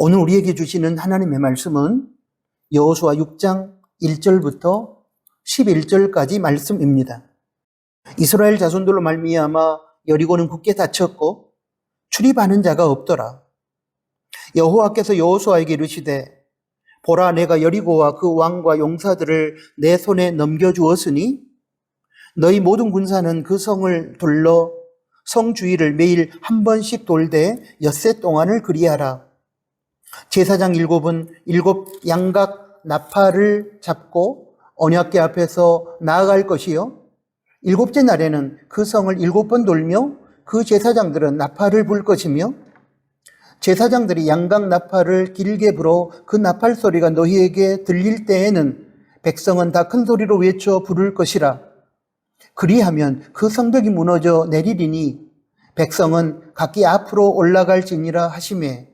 오늘 우리에게 주시는 하나님의 말씀은 여호수아 6장 1절부터 11절까지 말씀입니다. 이스라엘 자손들로 말미암아 여리고는 굳게 닫혔고 출입하는 자가 없더라. 여호와께서 여호수아에게 이르시되 보라, 내가 여리고와 그 왕과 용사들을 내 손에 넘겨주었으니 너희 모든 군사는 그 성을 둘러 성 주위를 매일 한 번씩 돌되 엿새 동안을 그리하라. 제사장 7은 7 양각 나팔을 잡고 언약궤 앞에서 나아갈 것이요 7째 날에는 그 성을 7번 돌며 그 제사장들은 나팔을 불 것이며 제사장들이 양각 나팔을 길게 불어 그 나팔 소리가 너희에게 들릴 때에는 백성은 다 큰 소리로 외쳐 부를 것이라. 그리하면 그 성벽이 무너져 내리리니 백성은 각기 앞으로 올라갈지니라 하시매,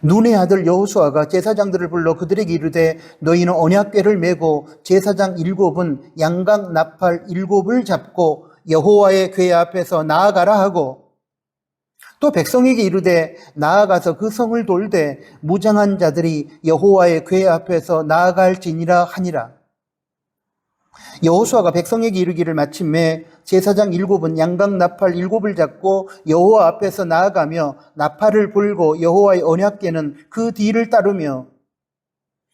눈의 아들 여호수아가 제사장들을 불러 그들에게 이르되 너희는 언약궤를 메고 제사장 7은 양각 나팔 7을 잡고 여호와의 궤 앞에서 나아가라 하고, 또 백성에게 이르되 나아가서 그 성을 돌되 무장한 자들이 여호와의 궤 앞에서 나아갈지니라 하니라. 여호수아가 백성에게 이르기를 마침에 제사장 7은 양각 나팔 7을 잡고 여호와 앞에서 나아가며 나팔을 불고 여호와의 언약궤는 그 뒤를 따르며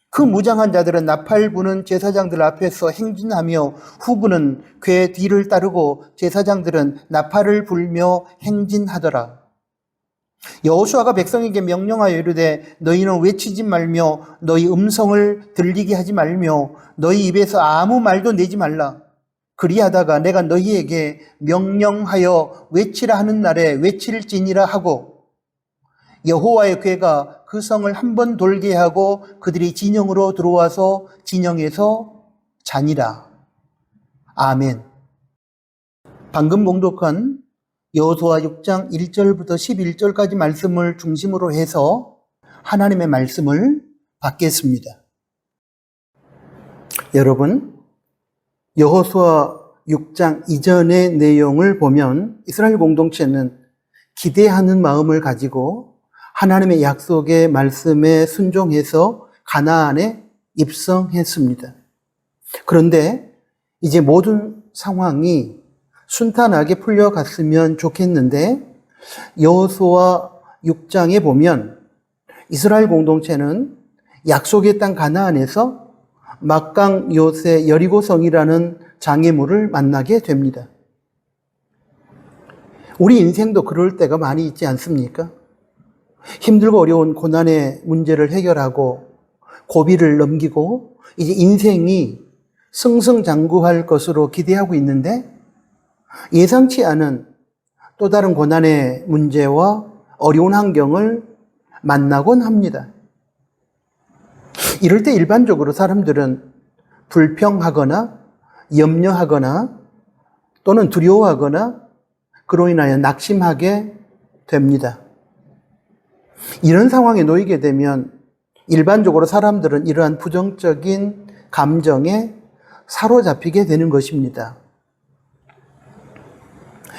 그 무장한 자들은 나팔 부는 제사장들 앞에서 행진하며 후군은 궤 뒤를 따르고 제사장들은 나팔을 불며 행진하더라. 여호수아가 백성에게 명령하여 이르되 너희는 외치지 말며 너희 음성을 들리게 하지 말며 너희 입에서 아무 말도 내지 말라. 그리하다가 내가 너희에게 명령하여 외치라 하는 날에 외칠지니라 하고, 여호와의 궤가 그 성을 한 번 돌게 하고 그들이 진영으로 들어와서 진영에서 자니라. 아멘. 방금 봉독한 여호수아 6장 1절부터 11절까지 말씀을 중심으로 해서 하나님의 말씀을 받겠습니다. 여러분, 여호수아 6장 이전의 내용을 보면 이스라엘 공동체는 기대하는 마음을 가지고 하나님의 약속의 말씀에 순종해서 가나안에 입성했습니다. 그런데 이제 모든 상황이 순탄하게 풀려갔으면 좋겠는데, 여호수아 6장에 보면 이스라엘 공동체는 약속의 땅 가나안에서 막강 요새 여리고성이라는 장애물을 만나게 됩니다. 우리 인생도 그럴 때가 많이 있지 않습니까? 힘들고 어려운 고난의 문제를 해결하고 고비를 넘기고 이제 인생이 승승장구할 것으로 기대하고 있는데 예상치 않은 또 다른 고난의 문제와 어려운 환경을 만나곤 합니다. 이럴 때 일반적으로 사람들은 불평하거나 염려하거나 또는 두려워하거나 그로 인하여 낙심하게 됩니다. 이런 상황에 놓이게 되면 일반적으로 사람들은 이러한 부정적인 감정에 사로잡히게 되는 것입니다.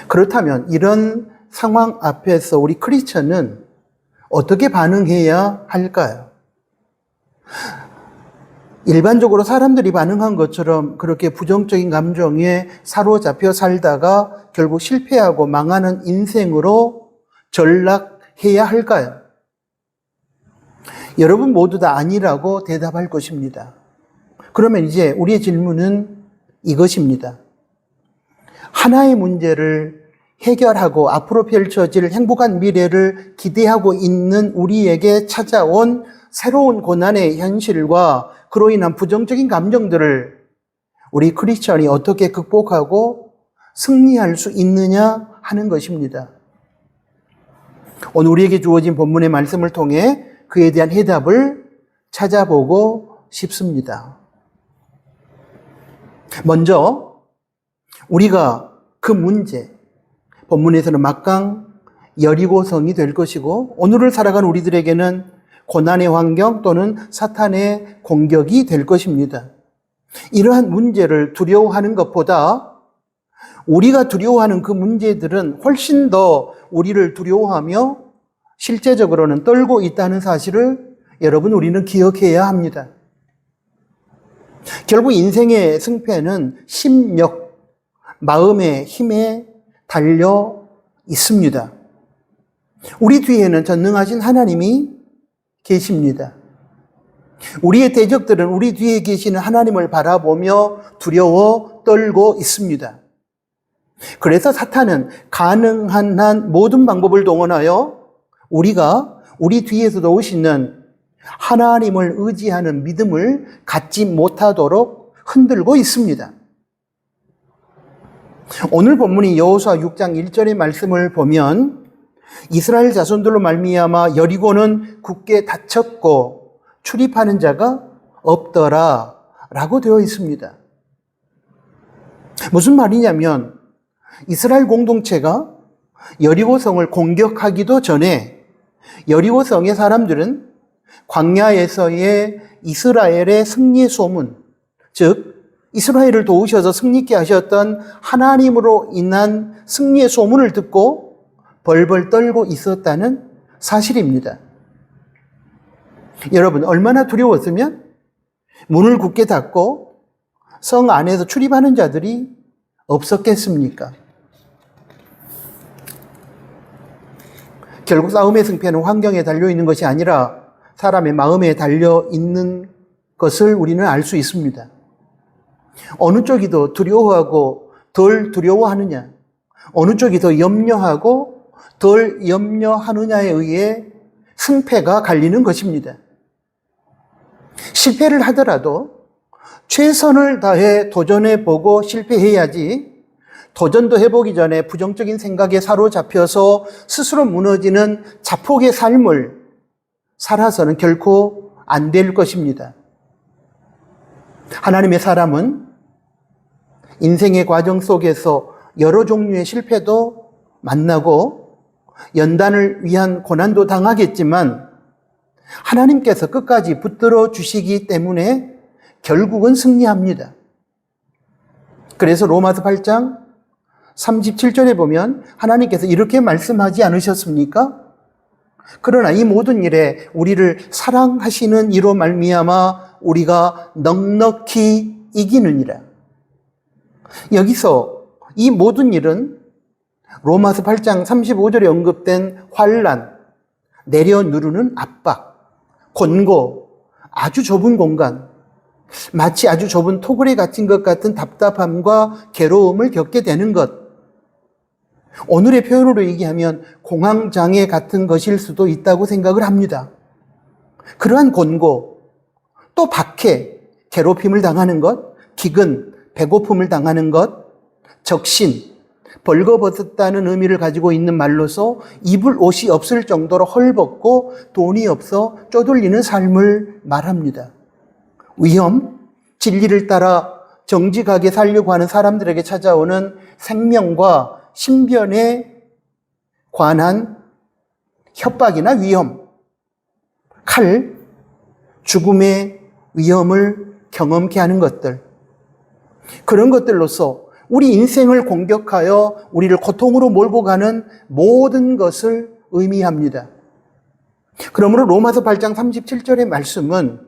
그렇다면 이런 상황 앞에서 우리 크리스천은 어떻게 반응해야 할까요? 일반적으로 사람들이 반응한 것처럼 그렇게 부정적인 감정에 사로잡혀 살다가 결국 실패하고 망하는 인생으로 전락해야 할까요? 여러분 모두 다 아니라고 대답할 것입니다. 그러면 이제 우리의 질문은 이것입니다. 하나의 문제를 해결하고 앞으로 펼쳐질 행복한 미래를 기대하고 있는 우리에게 찾아온 새로운 고난의 현실과 그로 인한 부정적인 감정들을 우리 크리스천이 어떻게 극복하고 승리할 수 있느냐 하는 것입니다. 오늘 우리에게 주어진 본문의 말씀을 통해 그에 대한 해답을 찾아보고 싶습니다. 먼저 우리가 그 문제, 본문에서는 막강 여리고성이 될 것이고 오늘을 살아가는 우리들에게는 고난의 환경 또는 사탄의 공격이 될 것입니다. 이러한 문제를 두려워하는 것보다 우리가 두려워하는 그 문제들은 훨씬 더 우리를 두려워하며 실제적으로는 떨고 있다는 사실을 여러분 우리는 기억해야 합니다. 결국 인생의 승패는 심력, 마음의 힘에 달려 있습니다. 우리 뒤에는 전능하신 하나님이 계십니다. 우리의 대적들은 우리 뒤에 계시는 하나님을 바라보며 두려워 떨고 있습니다. 그래서 사탄은 가능한 한 모든 방법을 동원하여 우리가 우리 뒤에서도 오시는 하나님을 의지하는 믿음을 갖지 못하도록 흔들고 있습니다. 오늘 본문이 여호수아 6장 1절의 말씀을 보면 이스라엘 자손들로 말미암아 여리고는 굳게 닫혔고 출입하는 자가 없더라 라고 되어 있습니다. 무슨 말이냐면 이스라엘 공동체가 여리고성을 공격하기도 전에 여리고성의 사람들은 광야에서의 이스라엘의 승리의 소문, 즉 이스라엘을 도우셔서 승리케 하셨던 하나님으로 인한 승리의 소문을 듣고 벌벌 떨고 있었다는 사실입니다. 여러분, 얼마나 두려웠으면 문을 굳게 닫고 성 안에서 출입하는 자들이 없었겠습니까? 결국 싸움의 승패는 환경에 달려있는 것이 아니라 사람의 마음에 달려있는 것을 우리는 알 수 있습니다. 어느 쪽이 더 두려워하고 덜 두려워하느냐, 어느 쪽이 더 염려하고 덜 염려하느냐에 의해 승패가 갈리는 것입니다. 실패를 하더라도 최선을 다해 도전해보고 실패해야지 도전도 해보기 전에 부정적인 생각에 사로잡혀서 스스로 무너지는 자폭의 삶을 살아서는 결코 안 될 것입니다. 하나님의 사람은 인생의 과정 속에서 여러 종류의 실패도 만나고 연단을 위한 고난도 당하겠지만 하나님께서 끝까지 붙들어 주시기 때문에 결국은 승리합니다. 그래서 로마서 8장 37절에 보면 하나님께서 이렇게 말씀하지 않으셨습니까? 그러나 이 모든 일에 우리를 사랑하시는 이로 말미암아 우리가 넉넉히 이기느니라. 여기서 이 모든 일은 로마서 8장 35절에 언급된 환난, 내려 누르는 압박, 권고, 아주 좁은 공간, 마치 아주 좁은 토굴에 갇힌 것 같은 답답함과 괴로움을 겪게 되는 것. 오늘의 표현으로 얘기하면 공황장애 같은 것일 수도 있다고 생각을 합니다. 그러한 권고, 또 박해, 괴롭힘을 당하는 것, 기근, 배고픔을 당하는 것, 적신, 벌거벗었다는 의미를 가지고 있는 말로서 입을 옷이 없을 정도로 헐벗고 돈이 없어 쪼들리는 삶을 말합니다. 위험, 진리를 따라 정직하게 살려고 하는 사람들에게 찾아오는 생명과 신변에 관한 협박이나 위험, 칼, 죽음의 위험을 경험케 하는 것들, 그런 것들로서 우리 인생을 공격하여 우리를 고통으로 몰고 가는 모든 것을 의미합니다. 그러므로 로마서 8장 37절의 말씀은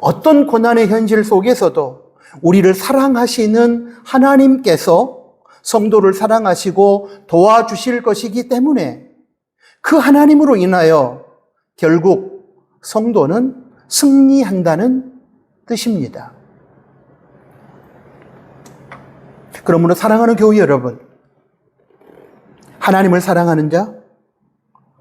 어떤 고난의 현실 속에서도 우리를 사랑하시는 하나님께서 성도를 사랑하시고 도와주실 것이기 때문에 그 하나님으로 인하여 결국 성도는 승리한다는 뜻입니다. 그러므로 사랑하는 교회 여러분, 하나님을 사랑하는 자,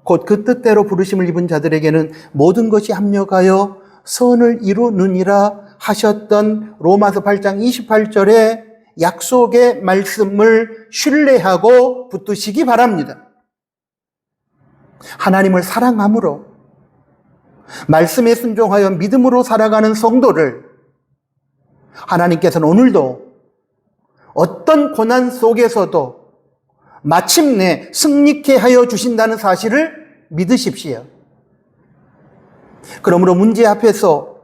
곧 그 뜻대로 부르심을 입은 자들에게는 모든 것이 합력하여 선을 이루느니라 하셨던 로마서 8장 28절의 약속의 말씀을 신뢰하고 붙드시기 바랍니다. 하나님을 사랑함으로 말씀에 순종하여 믿음으로 살아가는 성도를 하나님께서는 오늘도 어떤 고난 속에서도 마침내 승리케 하여 주신다는 사실을 믿으십시오. 그러므로 문제 앞에서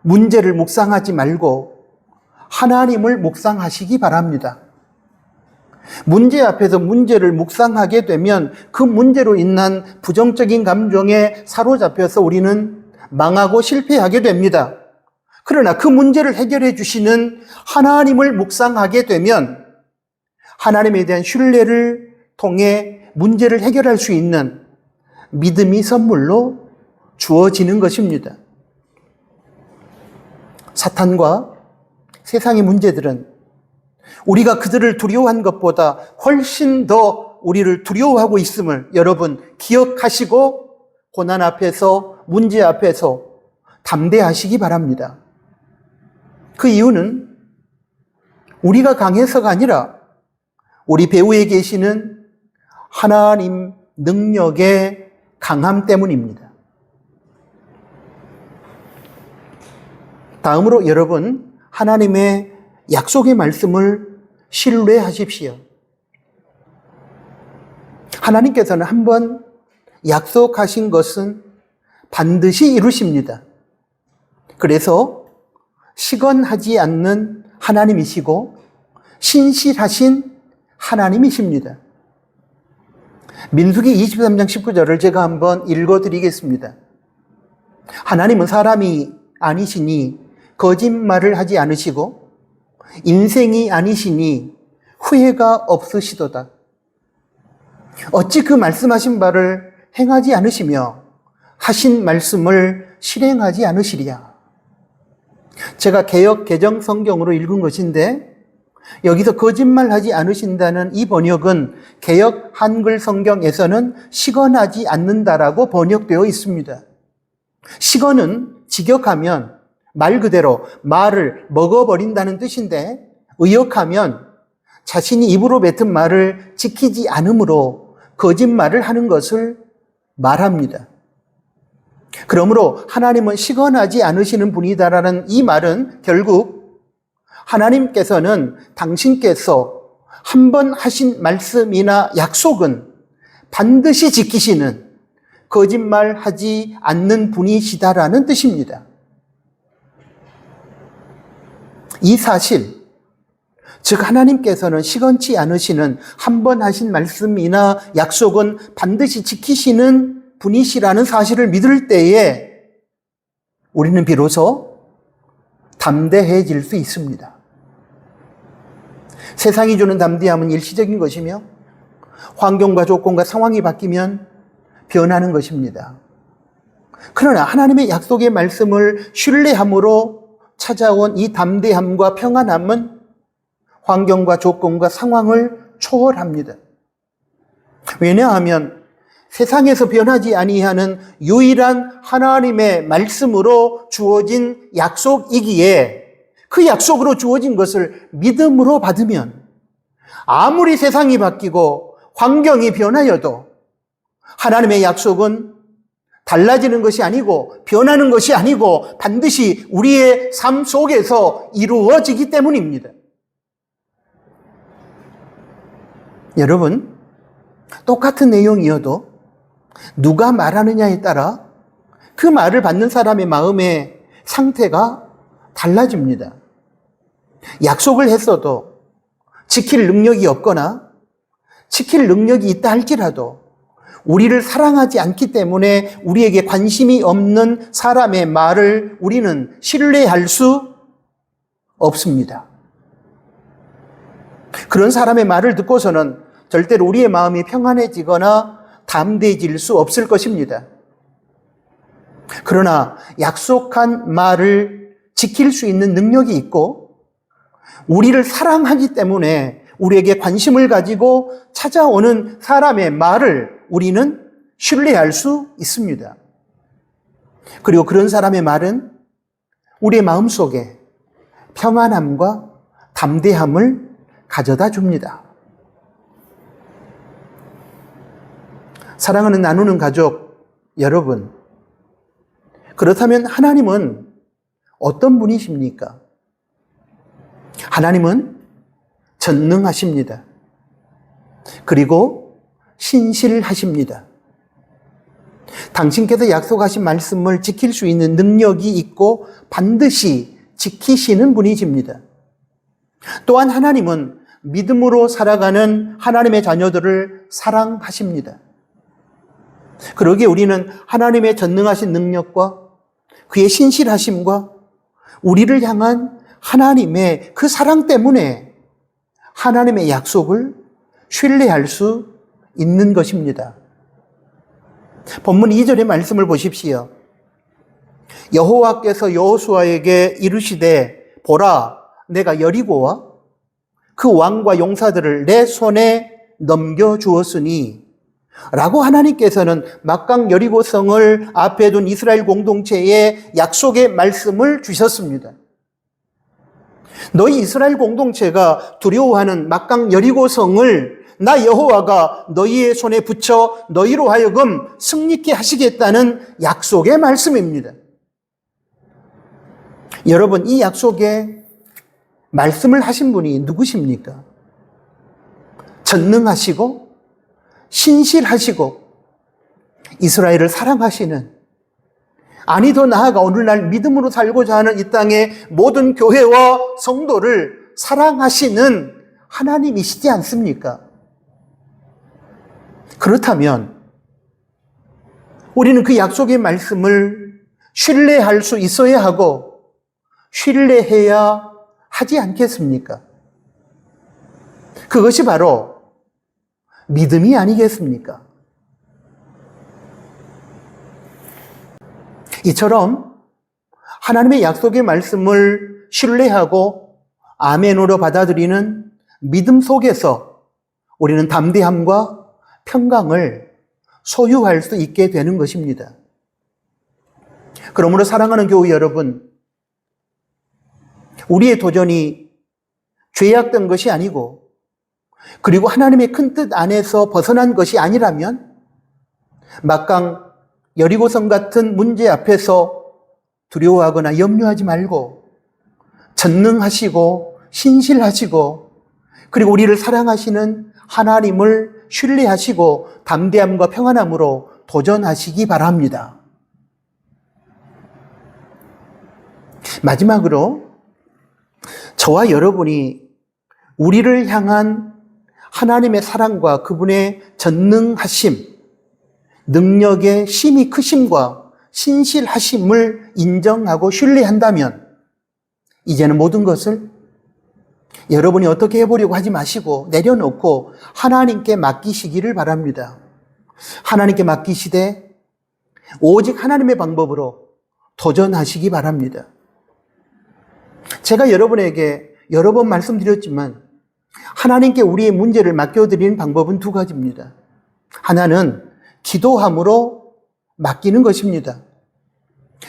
문제를 묵상하지 말고 하나님을 묵상하시기 바랍니다. 문제 앞에서 문제를 묵상하게 되면 그 문제로 인한 부정적인 감정에 사로잡혀서 우리는 망하고 실패하게 됩니다. 그러나 그 문제를 해결해 주시는 하나님을 묵상하게 되면 하나님에 대한 신뢰를 통해 문제를 해결할 수 있는 믿음이 선물로 주어지는 것입니다. 사탄과 세상의 문제들은 우리가 그들을 두려워한 것보다 훨씬 더 우리를 두려워하고 있음을 여러분 기억하시고 고난 앞에서, 문제 앞에서 담대하시기 바랍니다. 그 이유는 우리가 강해서가 아니라 우리 배후에 계시는 하나님 능력의 강함 때문입니다. 다음으로 여러분, 하나님의 약속의 말씀을 신뢰하십시오. 하나님께서는 한번 약속하신 것은 반드시 이루십니다. 그래서 시건하지 않는 하나님이시고 신실하신 하나님이십니다. 민수기 23장 19절을 제가 한번 읽어드리겠습니다. 하나님은 사람이 아니시니 거짓말을 하지 않으시고 인생이 아니시니 후회가 없으시도다. 어찌 그 말씀하신 바를 행하지 않으시며 하신 말씀을 실행하지 않으시랴. 제가 개역 개정 성경으로 읽은 것인데 여기서 거짓말하지 않으신다는 이 번역은 개역 한글 성경에서는 시건하지 않는다라고 번역되어 있습니다. 시건은 직역하면 말 그대로 말을 먹어버린다는 뜻인데 의역하면 자신이 입으로 뱉은 말을 지키지 않으므로 거짓말을 하는 것을 말합니다. 그러므로 하나님은 시건하지 않으시는 분이다라는 이 말은 결국 하나님께서는 당신께서 한 번 하신 말씀이나 약속은 반드시 지키시는 거짓말하지 않는 분이시다라는 뜻입니다. 이 사실, 즉 하나님께서는 시건치 않으시는 한 번 하신 말씀이나 약속은 반드시 지키시는 분이시라는 사실을 믿을 때에 우리는 비로소 담대해질 수 있습니다. 세상이 주는 담대함은 일시적인 것이며 환경과 조건과 상황이 바뀌면 변하는 것입니다. 그러나 하나님의 약속의 말씀을 신뢰함으로 찾아온 이 담대함과 평안함은 환경과 조건과 상황을 초월합니다. 왜냐하면 세상에서 변하지 아니하는 유일한 하나님의 말씀으로 주어진 약속이기에 그 약속으로 주어진 것을 믿음으로 받으면 아무리 세상이 바뀌고 환경이 변하여도 하나님의 약속은 달라지는 것이 아니고 변하는 것이 아니고 반드시 우리의 삶 속에서 이루어지기 때문입니다. 여러분, 똑같은 내용이어도 누가 말하느냐에 따라 그 말을 받는 사람의 마음의 상태가 달라집니다. 약속을 했어도 지킬 능력이 없거나 지킬 능력이 있다 할지라도 우리를 사랑하지 않기 때문에 우리에게 관심이 없는 사람의 말을 우리는 신뢰할 수 없습니다. 그런 사람의 말을 듣고서는 절대로 우리의 마음이 평안해지거나 담대해질 수 없을 것입니다. 그러나 약속한 말을 지킬 수 있는 능력이 있고 우리를 사랑하기 때문에 우리에게 관심을 가지고 찾아오는 사람의 말을 우리는 신뢰할 수 있습니다. 그리고 그런 사람의 말은 우리의 마음속에 평안함과 담대함을 가져다 줍니다. 사랑하는 나누는 가족 여러분, 그렇다면 하나님은 어떤 분이십니까? 하나님은 전능하십니다. 그리고 신실하십니다. 당신께서 약속하신 말씀을 지킬 수 있는 능력이 있고 반드시 지키시는 분이십니다. 또한 하나님은 믿음으로 살아가는 하나님의 자녀들을 사랑하십니다. 그러기에 우리는 하나님의 전능하신 능력과 그의 신실하심과 우리를 향한 하나님의 그 사랑 때문에 하나님의 약속을 신뢰할 수 있는 것입니다. 본문 2절의 말씀을 보십시오. 여호와께서 여호수아에게 이르시되 보라 내가 여리고와 그 왕과 용사들을 내 손에 넘겨주었으니 라고 하나님께서는 막강 여리고성을 앞에 둔 이스라엘 공동체에 약속의 말씀을 주셨습니다. 너희 이스라엘 공동체가 두려워하는 막강 여리고성을 나 여호와가 너희의 손에 붙여 너희로 하여금 승리케 하시겠다는 약속의 말씀입니다. 여러분, 이 약속에 말씀을 하신 분이 누구십니까? 전능하시고 신실하시고 이스라엘을 사랑하시는, 아니 더 나아가 오늘날 믿음으로 살고자 하는 이 땅의 모든 교회와 성도를 사랑하시는 하나님이시지 않습니까? 그렇다면 우리는 그 약속의 말씀을 신뢰할 수 있어야 하고 신뢰해야 하지 않겠습니까? 그것이 바로 믿음이 아니겠습니까? 이처럼 하나님의 약속의 말씀을 신뢰하고 아멘으로 받아들이는 믿음 속에서 우리는 담대함과 평강을 소유할 수 있게 되는 것입니다. 그러므로 사랑하는 교회 여러분, 우리의 도전이 죄악된 것이 아니고 그리고 하나님의 큰 뜻 안에서 벗어난 것이 아니라면 막강 여리고성 같은 문제 앞에서 두려워하거나 염려하지 말고 전능하시고 신실하시고 그리고 우리를 사랑하시는 하나님을 신뢰하시고 담대함과 평안함으로 도전하시기 바랍니다. 마지막으로 저와 여러분이 우리를 향한 하나님의 사랑과 그분의 전능하심, 능력의 심히 크심과 신실하심을 인정하고 신뢰한다면 이제는 모든 것을 여러분이 어떻게 해보려고 하지 마시고 내려놓고 하나님께 맡기시기를 바랍니다. 하나님께 맡기시되 오직 하나님의 방법으로 도전하시기 바랍니다. 제가 여러분에게 여러 번 말씀드렸지만 하나님께 우리의 문제를 맡겨드리는 방법은 두 가지입니다. 하나는 기도함으로 맡기는 것입니다.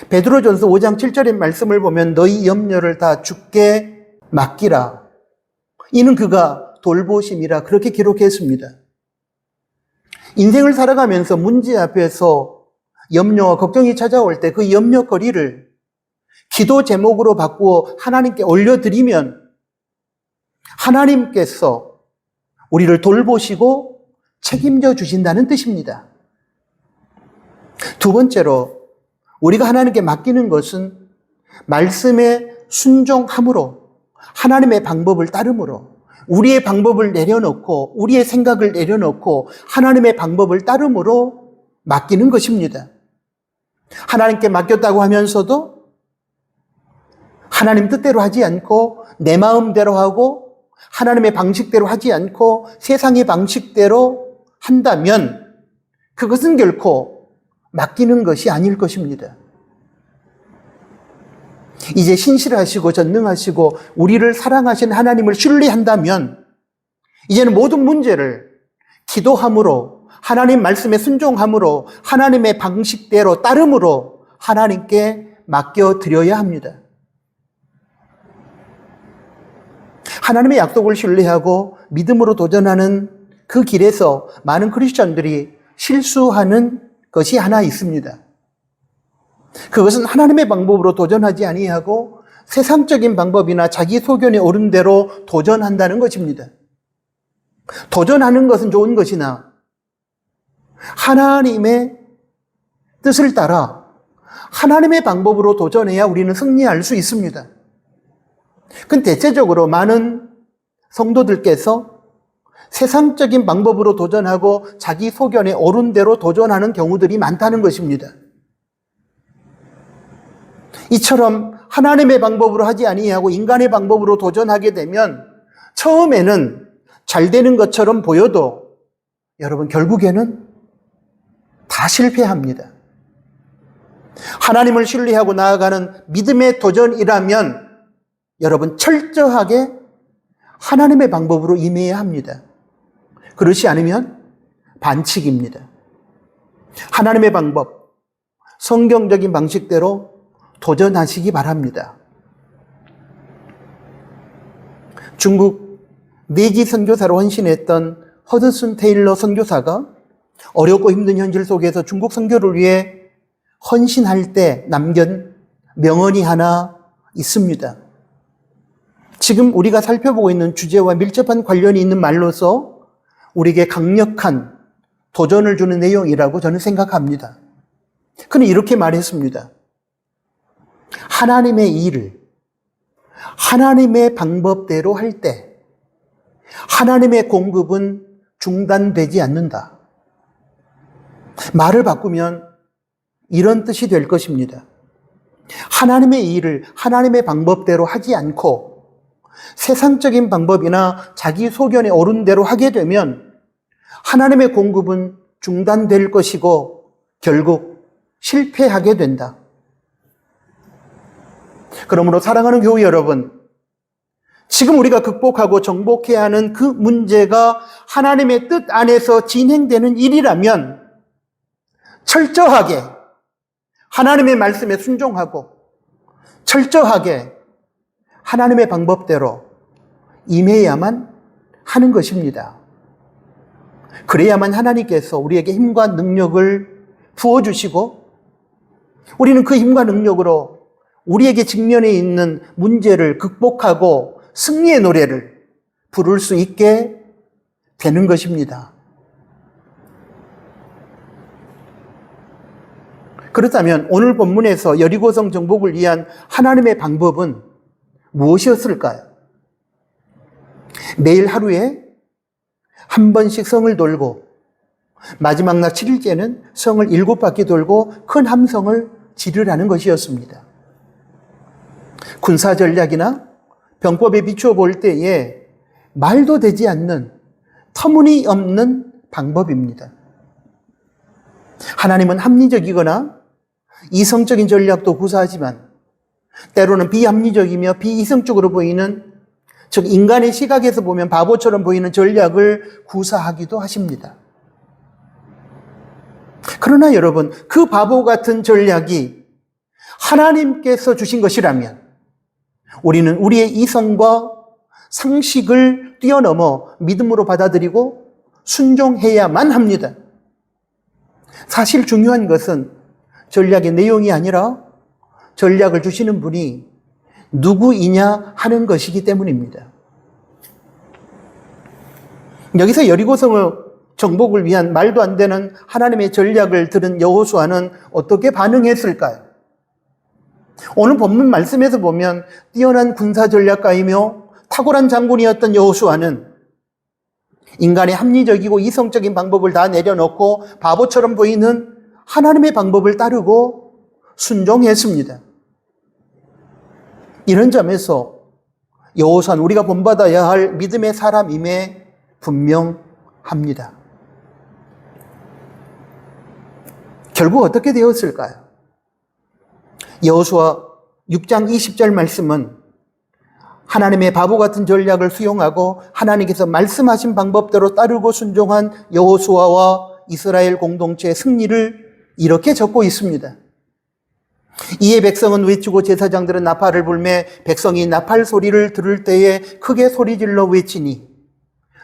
베드로전서 5장 7절의 말씀을 보면 너희 염려를 다 주께 맡기라. 이는 그가 돌보심이라 그렇게 기록했습니다. 인생을 살아가면서 문제 앞에서 염려와 걱정이 찾아올 때 그 염려거리를 기도 제목으로 바꾸어 하나님께 올려드리면 하나님께서 우리를 돌보시고 책임져 주신다는 뜻입니다. 두 번째로 우리가 하나님께 맡기는 것은 말씀에 순종함으로 하나님의 방법을 따름으로 우리의 방법을 내려놓고 우리의 생각을 내려놓고 하나님의 방법을 따름으로 맡기는 것입니다. 하나님께 맡겼다고 하면서도 하나님 뜻대로 하지 않고 내 마음대로 하고 하나님의 방식대로 하지 않고 세상의 방식대로 한다면 그것은 결코 맡기는 것이 아닐 것입니다. 이제 신실하시고 전능하시고 우리를 사랑하신 하나님을 신뢰한다면 이제는 모든 문제를 기도함으로 하나님 말씀에 순종함으로 하나님의 방식대로 따름으로 하나님께 맡겨드려야 합니다. 하나님의 약속을 신뢰하고 믿음으로 도전하는 그 길에서 많은 크리스천들이 실수하는 것이 하나 있습니다. 그것은 하나님의 방법으로 도전하지 아니하고 세상적인 방법이나 자기 소견에 옳은 대로 도전한다는 것입니다. 도전하는 것은 좋은 것이나 하나님의 뜻을 따라 하나님의 방법으로 도전해야 우리는 승리할 수 있습니다. 그건 대체적으로 많은 성도들께서 세상적인 방법으로 도전하고 자기 소견에 옳은 대로 도전하는 경우들이 많다는 것입니다. 이처럼 하나님의 방법으로 하지 아니하고 인간의 방법으로 도전하게 되면 처음에는 잘 되는 것처럼 보여도 여러분 결국에는 다 실패합니다. 하나님을 신뢰하고 나아가는 믿음의 도전이라면 여러분 철저하게 하나님의 방법으로 임해야 합니다. 그렇지 않으면 반칙입니다. 하나님의 방법, 성경적인 방식대로 도전하시기 바랍니다. 중국 내지 선교사로 헌신했던 허드슨 테일러 선교사가 어렵고 힘든 현실 속에서 중국 선교를 위해 헌신할 때 남긴 명언이 하나 있습니다. 지금 우리가 살펴보고 있는 주제와 밀접한 관련이 있는 말로서 우리에게 강력한 도전을 주는 내용이라고 저는 생각합니다. 그는 이렇게 말했습니다. 하나님의 일을 하나님의 방법대로 할 때 하나님의 공급은 중단되지 않는다. 말을 바꾸면 이런 뜻이 될 것입니다. 하나님의 일을 하나님의 방법대로 하지 않고 세상적인 방법이나 자기 소견에 옳은 대로 하게 되면 하나님의 공급은 중단될 것이고 결국 실패하게 된다. 그러므로 사랑하는 교회 여러분, 지금 우리가 극복하고 정복해야 하는 그 문제가 하나님의 뜻 안에서 진행되는 일이라면 철저하게 하나님의 말씀에 순종하고 철저하게 하나님의 방법대로 임해야만 하는 것입니다. 그래야만 하나님께서 우리에게 힘과 능력을 부어주시고 우리는 그 힘과 능력으로 우리에게 직면해 있는 문제를 극복하고 승리의 노래를 부를 수 있게 되는 것입니다. 그렇다면 오늘 본문에서 여리고성 정복을 위한 하나님의 방법은 무엇이었을까요? 매일 하루에 한 번씩 성을 돌고 마지막 날 7일째는 성을 7바퀴 돌고 큰 함성을 지르라는 것이었습니다. 군사 전략이나 병법에 비추어 볼 때에 말도 되지 않는 터무니없는 방법입니다. 하나님은 합리적이거나 이성적인 전략도 구사하지만 때로는 비합리적이며 비이성적으로 보이는, 즉 인간의 시각에서 보면 바보처럼 보이는 전략을 구사하기도 하십니다. 그러나 여러분, 그 바보 같은 전략이 하나님께서 주신 것이라면 우리는 우리의 이성과 상식을 뛰어넘어 믿음으로 받아들이고 순종해야만 합니다. 사실 중요한 것은 전략의 내용이 아니라 전략을 주시는 분이 누구이냐 하는 것이기 때문입니다. 여기서 여리고성의 정복을 위한 말도 안 되는 하나님의 전략을 들은 여호수아는 어떻게 반응했을까요? 오늘 본문 말씀에서 보면 뛰어난 군사 전략가이며 탁월한 장군이었던 여호수아는 인간의 합리적이고 이성적인 방법을 다 내려놓고 바보처럼 보이는 하나님의 방법을 따르고 순종했습니다. 이런 점에서 여호수아는 우리가 본받아야 할 믿음의 사람임에 분명합니다. 결국 어떻게 되었을까요? 여호수아 6장 20절 말씀은 하나님의 바보 같은 전략을 수용하고 하나님께서 말씀하신 방법대로 따르고 순종한 여호수아와 이스라엘 공동체의 승리를 이렇게 적고 있습니다. 이에 백성은 외치고 제사장들은 나팔을 불매 백성이 나팔 소리를 들을 때에 크게 소리질러 외치니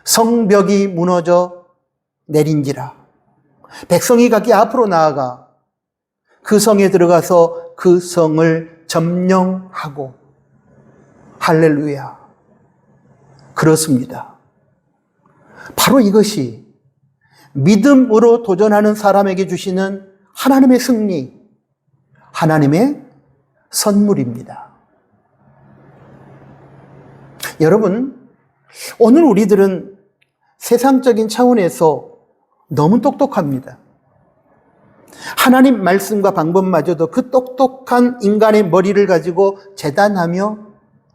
성벽이 무너져 내린지라. 백성이 각기 앞으로 나아가 그 성에 들어가서 그 성을 점령하고, 할렐루야. 그렇습니다. 바로 이것이 믿음으로 도전하는 사람에게 주시는 하나님의 승리, 하나님의 선물입니다. 여러분, 오늘 우리들은 세상적인 차원에서 너무 똑똑합니다. 하나님 말씀과 방법마저도 그 똑똑한 인간의 머리를 가지고 재단하며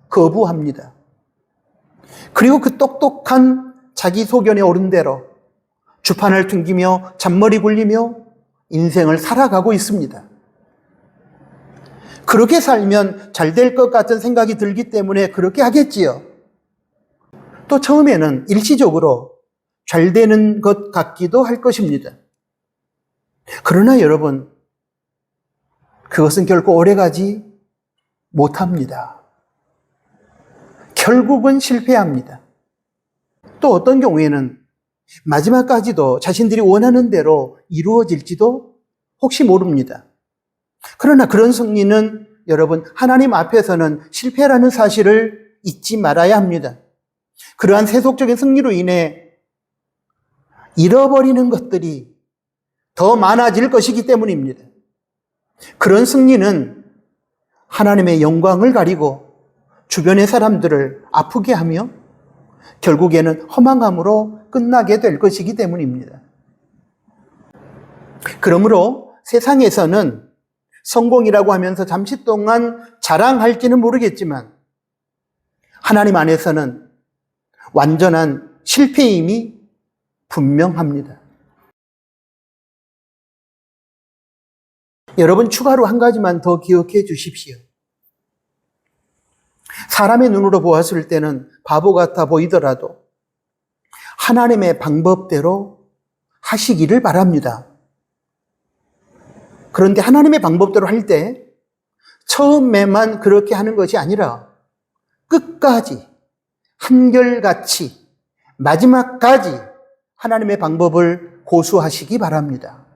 거부합니다. 그리고 그 똑똑한 자기 소견에 오른 대로 주판을 튕기며 잔머리 굴리며 인생을 살아가고 있습니다. 그렇게 살면 잘 될 것 같은 생각이 들기 때문에 그렇게 하겠지요. 또 처음에는 일시적으로 잘 되는 것 같기도 할 것입니다. 그러나 여러분, 그것은 결코 오래가지 못합니다. 결국은 실패합니다. 또 어떤 경우에는 마지막까지도 자신들이 원하는 대로 이루어질지도 혹시 모릅니다. 그러나 그런 승리는 여러분, 하나님 앞에서는 실패라는 사실을 잊지 말아야 합니다. 그러한 세속적인 승리로 인해 잃어버리는 것들이 더 많아질 것이기 때문입니다. 그런 승리는 하나님의 영광을 가리고 주변의 사람들을 아프게 하며 결국에는 허망함으로 끝나게 될 것이기 때문입니다. 그러므로 세상에서는 성공이라고 하면서 잠시 동안 자랑할지는 모르겠지만 하나님 안에서는 완전한 실패임이 분명합니다. 여러분, 추가로 한 가지만 더 기억해 주십시오. 사람의 눈으로 보았을 때는 바보 같아 보이더라도 하나님의 방법대로 하시기를 바랍니다. 그런데 하나님의 방법대로 할 때 처음에만 그렇게 하는 것이 아니라 끝까지 한결같이 마지막까지 하나님의 방법을 고수하시기 바랍니다.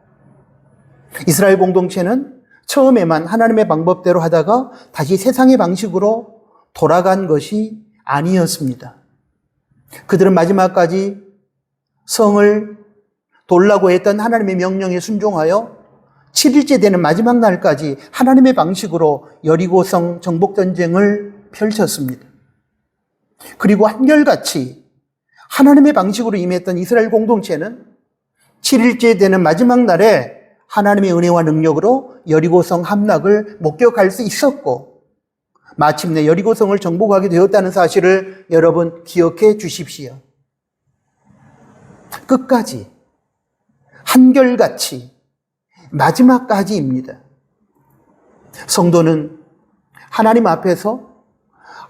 이스라엘 공동체는 처음에만 하나님의 방법대로 하다가 다시 세상의 방식으로 돌아간 것이 아니었습니다. 그들은 마지막까지 성을 돌라고 했던 하나님의 명령에 순종하여 7일째 되는 마지막 날까지 하나님의 방식으로 여리고성 정복전쟁을 펼쳤습니다. 그리고 한결같이 하나님의 방식으로 임했던 이스라엘 공동체는 7일째 되는 마지막 날에 하나님의 은혜와 능력으로 여리고성 함락을 목격할 수 있었고 마침내 여리고성을 정복하게 되었다는 사실을 여러분 기억해 주십시오. 끝까지 한결같이 마지막까지입니다. 성도는 하나님 앞에서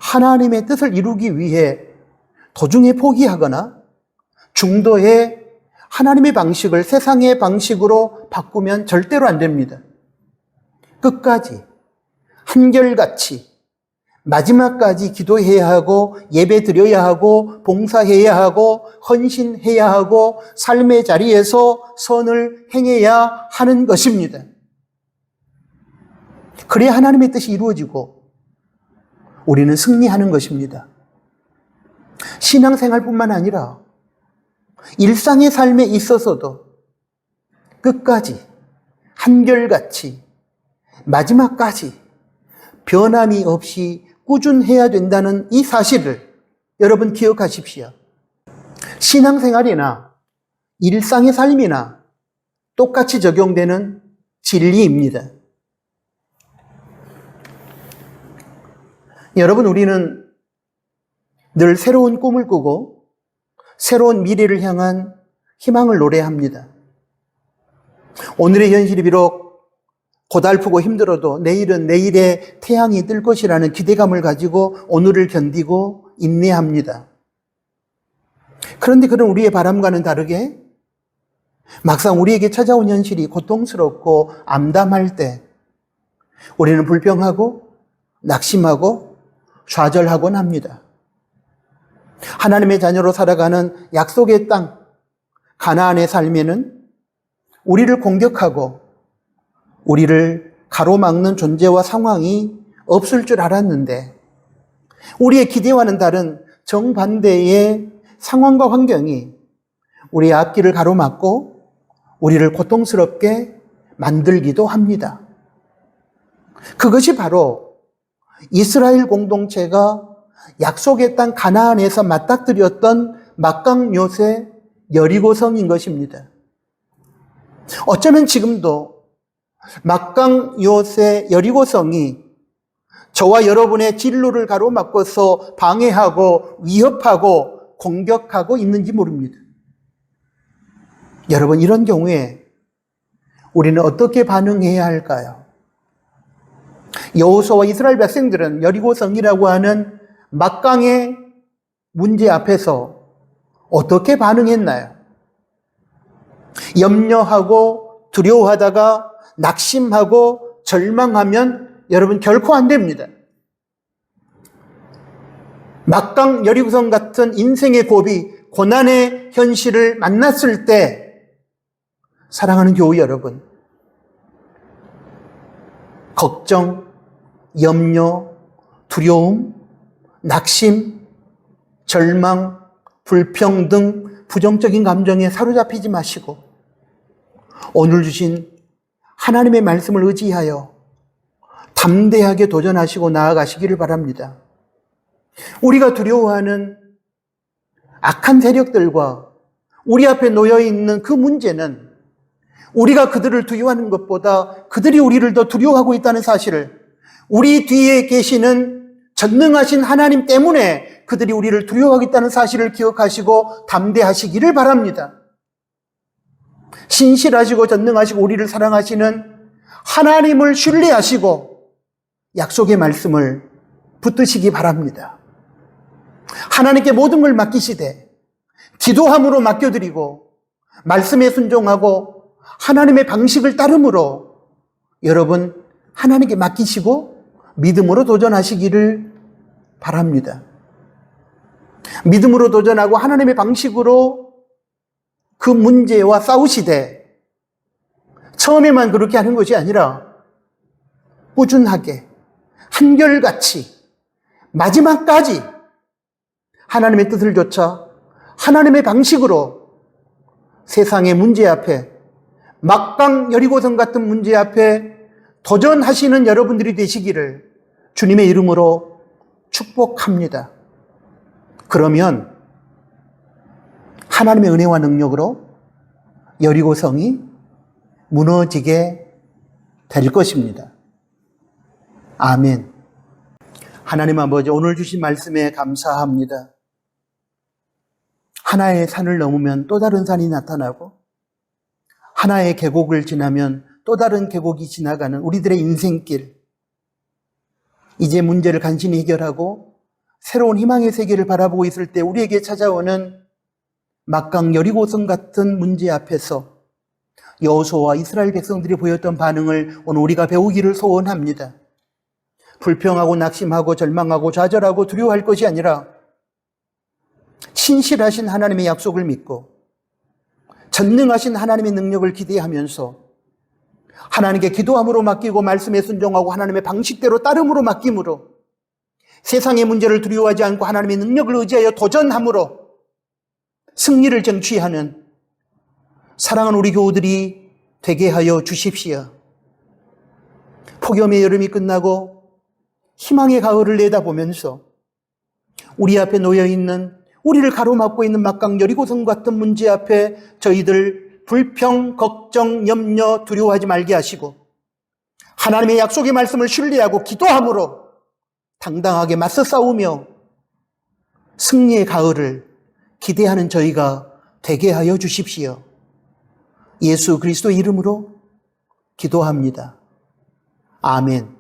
하나님의 뜻을 이루기 위해 도중에 포기하거나 중도에 하나님의 방식을 세상의 방식으로 바꾸면 절대로 안 됩니다. 끝까지 한결같이 마지막까지 기도해야 하고 예배 드려야 하고 봉사해야 하고 헌신해야 하고 삶의 자리에서 선을 행해야 하는 것입니다. 그래야 하나님의 뜻이 이루어지고 우리는 승리하는 것입니다. 신앙생활뿐만 아니라 일상의 삶에 있어서도 끝까지 한결같이 마지막까지 변함이 없이 꾸준해야 된다는 이 사실을 여러분 기억하십시오. 신앙생활이나 일상의 삶이나 똑같이 적용되는 진리입니다. 여러분, 우리는 늘 새로운 꿈을 꾸고 새로운 미래를 향한 희망을 노래합니다. 오늘의 현실이 비록 고달프고 힘들어도 내일은 내일의 태양이 뜰 것이라는 기대감을 가지고 오늘을 견디고 인내합니다. 그런데 그런 우리의 바람과는 다르게 막상 우리에게 찾아온 현실이 고통스럽고 암담할 때 우리는 불평하고 낙심하고 좌절하곤 합니다. 하나님의 자녀로 살아가는 약속의 땅 가나안의 삶에는 우리를 공격하고 우리를 가로막는 존재와 상황이 없을 줄 알았는데 우리의 기대와는 다른 정반대의 상황과 환경이 우리의 앞길을 가로막고 우리를 고통스럽게 만들기도 합니다. 그것이 바로 이스라엘 공동체가 약속의 땅 가나안에서 맞닥뜨렸던 막강 요새 여리고성인 것입니다. 어쩌면 지금도 막강 요새 여리고성이 저와 여러분의 진로를 가로막고서 방해하고 위협하고 공격하고 있는지 모릅니다. 여러분, 이런 경우에 우리는 어떻게 반응해야 할까요? 여호수아와 이스라엘 백성들은 여리고성이라고 하는 막강의 문제 앞에서 어떻게 반응했나요? 염려하고 두려워하다가 낙심하고 절망하면 여러분 결코 안 됩니다. 막강 여리고성 같은 인생의 고비, 고난의 현실을 만났을 때 사랑하는 교우 여러분, 걱정, 염려, 두려움, 낙심, 절망, 불평등, 부정적인 감정에 사로잡히지 마시고 오늘 주신 하나님의 말씀을 의지하여 담대하게 도전하시고 나아가시기를 바랍니다. 우리가 두려워하는 악한 세력들과 우리 앞에 놓여 있는 그 문제는 우리가 그들을 두려워하는 것보다 그들이 우리를 더 두려워하고 있다는 사실을, 우리 뒤에 계시는 전능하신 하나님 때문에 그들이 우리를 두려워하겠다는 사실을 기억하시고 담대하시기를 바랍니다. 신실하시고 전능하시고 우리를 사랑하시는 하나님을 신뢰하시고 약속의 말씀을 붙드시기 바랍니다. 하나님께 모든 걸 맡기시되 기도함으로 맡겨드리고 말씀에 순종하고 하나님의 방식을 따름으로 여러분 하나님께 맡기시고 믿음으로 도전하시기를 바랍니다. 믿음으로 도전하고 하나님의 방식으로 그 문제와 싸우시되 처음에만 그렇게 하는 것이 아니라 꾸준하게 한결같이 마지막까지 하나님의 뜻을 좇아 하나님의 방식으로 세상의 문제 앞에, 막강 여리고성 같은 문제 앞에 도전하시는 여러분들이 되시기를 주님의 이름으로 축복합니다. 그러면 하나님의 은혜와 능력으로 여리고성이 무너지게 될 것입니다. 아멘. 하나님 아버지, 오늘 주신 말씀에 감사합니다. 하나의 산을 넘으면 또 다른 산이 나타나고 하나의 계곡을 지나면 또 다른 계곡이 지나가는 우리들의 인생길, 이제 문제를 간신히 해결하고 새로운 희망의 세계를 바라보고 있을 때 우리에게 찾아오는 막강 여리고성 같은 문제 앞에서 여호수아와 이스라엘 백성들이 보였던 반응을 오늘 우리가 배우기를 소원합니다. 불평하고 낙심하고 절망하고 좌절하고 두려워할 것이 아니라 신실하신 하나님의 약속을 믿고 전능하신 하나님의 능력을 기대하면서 하나님께 기도함으로 맡기고 말씀에 순종하고 하나님의 방식대로 따름으로 맡김으로 세상의 문제를 두려워하지 않고 하나님의 능력을 의지하여 도전함으로 승리를 쟁취하는 사랑하는 우리 교우들이 되게 하여 주십시오. 폭염의 여름이 끝나고 희망의 가을을 내다보면서 우리 앞에 놓여있는, 우리를 가로막고 있는 막강 여리고성 같은 문제 앞에 저희들 불평, 걱정, 염려, 두려워하지 말게 하시고 하나님의 약속의 말씀을 신뢰하고 기도함으로 당당하게 맞서 싸우며 승리의 가을을 기대하는 저희가 되게 하여 주십시오. 예수 그리스도의 이름으로 기도합니다. 아멘.